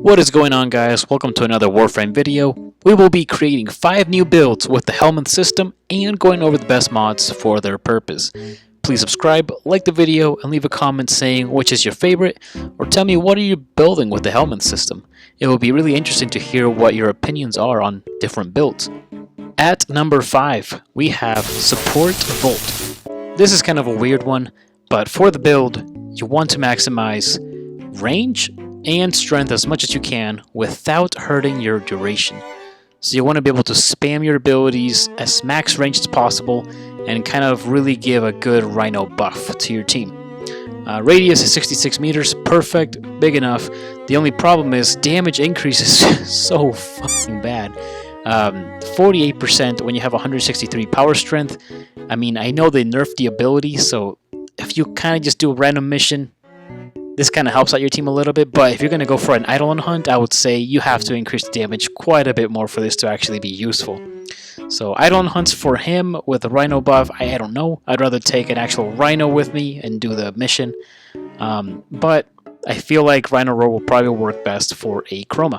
What is going on, guys? Welcome to another Warframe video. We will be creating 5 new builds with the Helminth system and going over the best mods for their purpose. Please subscribe, like the video, and leave a comment saying which is your favorite, or tell me what are you building with the Helminth system. It will be really interesting to hear what your opinions are on different builds. At number 5, we have Support Volt. This is kind of a weird one, but for the build, you want to maximize range and strength as much as you can without hurting your duration. So you want to be able to spam your abilities as max range as possible and kind of really give a good Rhino buff to your team. Radius is 66 meters, perfect, big enough. The only problem is damage increase is so fucking bad. 48% when you have 163 power strength. I mean, I know they nerfed the ability, so if you kind of just do a random mission, this kind of helps out your team a little bit, but if you're going to go for an Eidolon hunt, I would say you have to increase the damage quite a bit more for this to actually be useful. So Eidolon hunts for him with a Rhino buff, I don't know. I'd rather take an actual Rhino with me and do the mission. But I feel like Rhino Roar will probably work best for a Chroma.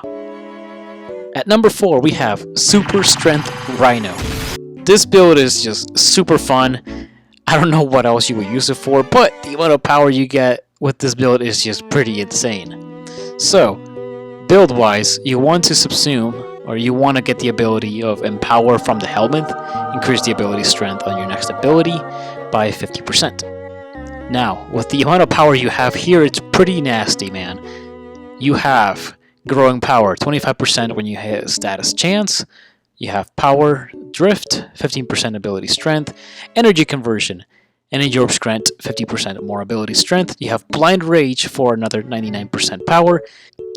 At number 4, we have Super Strength Rhino. This build is just super fun. I don't know what else you would use it for, but the amount of power you get with this build is just pretty insane. So, build-wise, you want to subsume, or you want to get the ability of Empower from the Helminth, increase the ability strength on your next ability by 50%. Now, with the amount of power you have here, it's pretty nasty, man. You have Growing Power, 25% when you hit Status Chance. You have Power Drift, 15% ability strength, Energy Conversion, Energy Orbs grant 50% more ability strength. You have Blind Rage for another 99% power.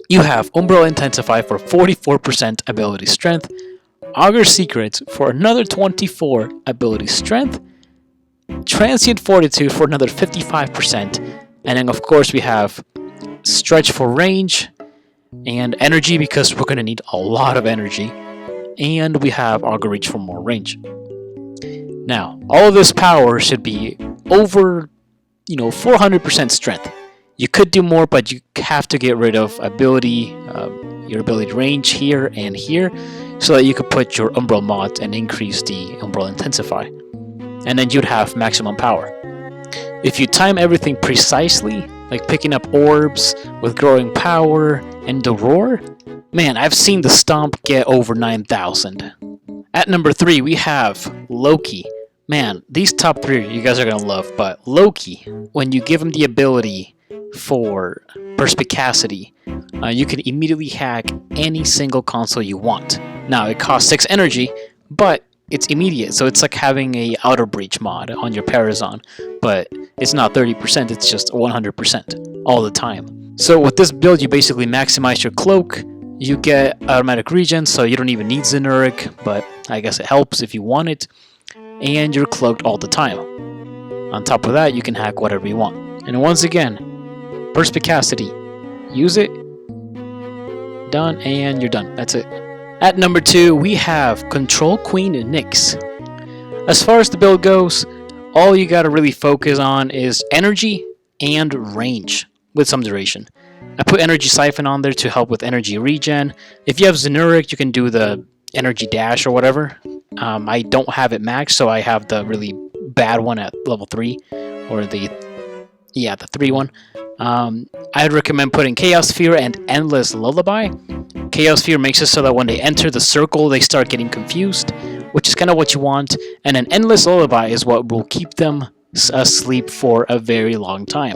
You have Umbral Intensify for 44% ability strength. Augur Secrets for another 24 ability strength. Transient Fortitude for another 55%. And then of course we have Stretch for range and energy because we're going to need a lot of energy. And we have Augur Reach for more range. Now, all of this power should be over, 400% strength. You could do more, but you have to get rid of ability, your ability range here and here, so that you could put your Umbral mods and increase the Umbral Intensify. And then you'd have maximum power. If you time everything precisely, like picking up orbs with growing power and the roar, man, I've seen the stomp get over 9,000. At number 3, we have Loki. Man, these top 3 you guys are going to love, but Loki, when you give him the ability for Perspicacity, you can immediately hack any single console you want. Now, it costs 6 energy, but it's immediate, so it's like having a Outer Breach mod on your Parazon, but it's not 30%, it's just 100% all the time. So with this build, you basically maximize your cloak. You get automatic regen, so you don't even need Zenuric, but I guess it helps if you want it. And you're cloaked all the time. On top of that, you can hack whatever you want. And once again, Perspicacity. Use it. Done, and you're done. That's it. At number 2, we have Control Queen Nyx. As far as the build goes, all you gotta really focus on is energy and range with some duration. I put Energy Siphon on there to help with energy regen. If you have Zenuric, you can do the Energy Dash or whatever. I don't have it maxed, so I have the really bad one at level 3, or the 3 one. I'd recommend putting Chaos Sphere and Endless Lullaby. Chaos Sphere makes it so that when they enter the circle, they start getting confused, which is kind of what you want. And an Endless Lullaby is what will keep them asleep for a very long time.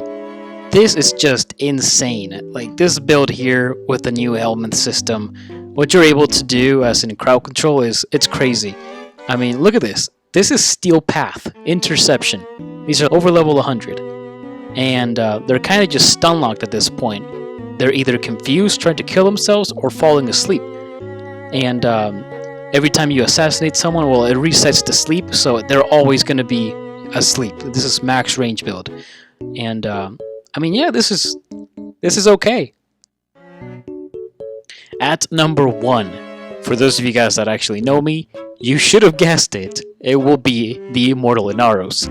This is just insane. Like, this build here with the new Helminth system, what you're able to do as in crowd control it's crazy. I mean, look at this. This is Steel Path, Interception. These are over level 100. And they're kind of just stun locked at this point. They're either confused, trying to kill themselves, or falling asleep. And every time you assassinate someone, well, it resets to sleep, so they're always going to be asleep. This is max range build. And I mean, yeah, this is okay. At number 1, for those of you guys that actually know me, you should have guessed it. It will be the Immortal Inaros.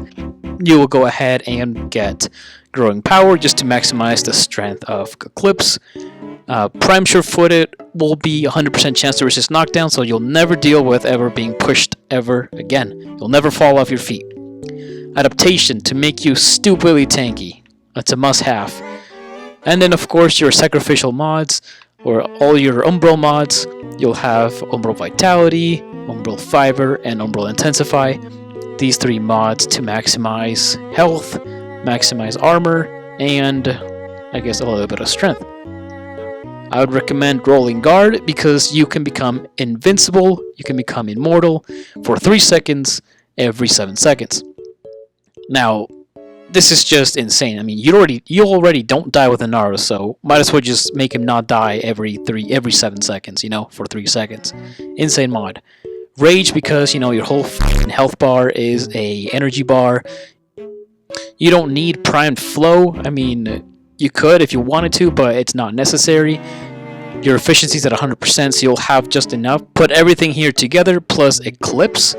You will go ahead and get Growing Power just to maximize the strength of Eclipse. Prime Sure-Footed will be 100% chance to resist knockdown, so you'll never deal with ever being pushed ever again. You'll never fall off your feet. Adaptation to make you stupidly tanky. That's a must-have. And then of course your sacrificial mods, or all your Umbral mods. You'll have Umbral Vitality, Umbral Fiber, and Umbral Intensify. These 3 mods to maximize health, maximize armor, and I guess a little bit of strength. I would recommend Rolling Guard because you can become invincible, you can become immortal for 3 seconds every 7 seconds. Now, this is just insane. I mean, you already don't die with Inaros, so might as well just make him not die every 7 seconds, for 3 seconds. Insane mod. Rage because, your whole health bar is a energy bar. You don't need primed flow. I mean, you could if you wanted to, but it's not necessary. Your efficiency is at 100%, so you'll have just enough. Put everything here together, plus Eclipse,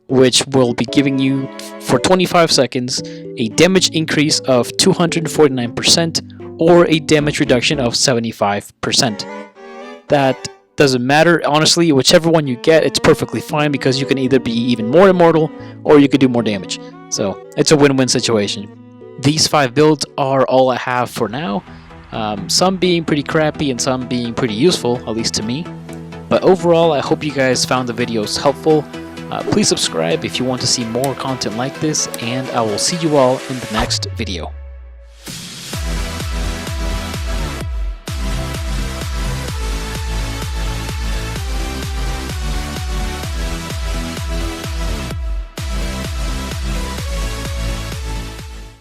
which will be giving you, for 25 seconds, a damage increase of 249% or a damage reduction of 75%. That doesn't matter, honestly. Whichever one you get, it's perfectly fine because you can either be even more immortal or you could do more damage. So it's a win-win situation. These 5 builds are all I have for now, some being pretty crappy and some being pretty useful, at least to me. But overall, I hope you guys found the videos helpful. Please subscribe if you want to see more content like this, and I will see you all in the next video.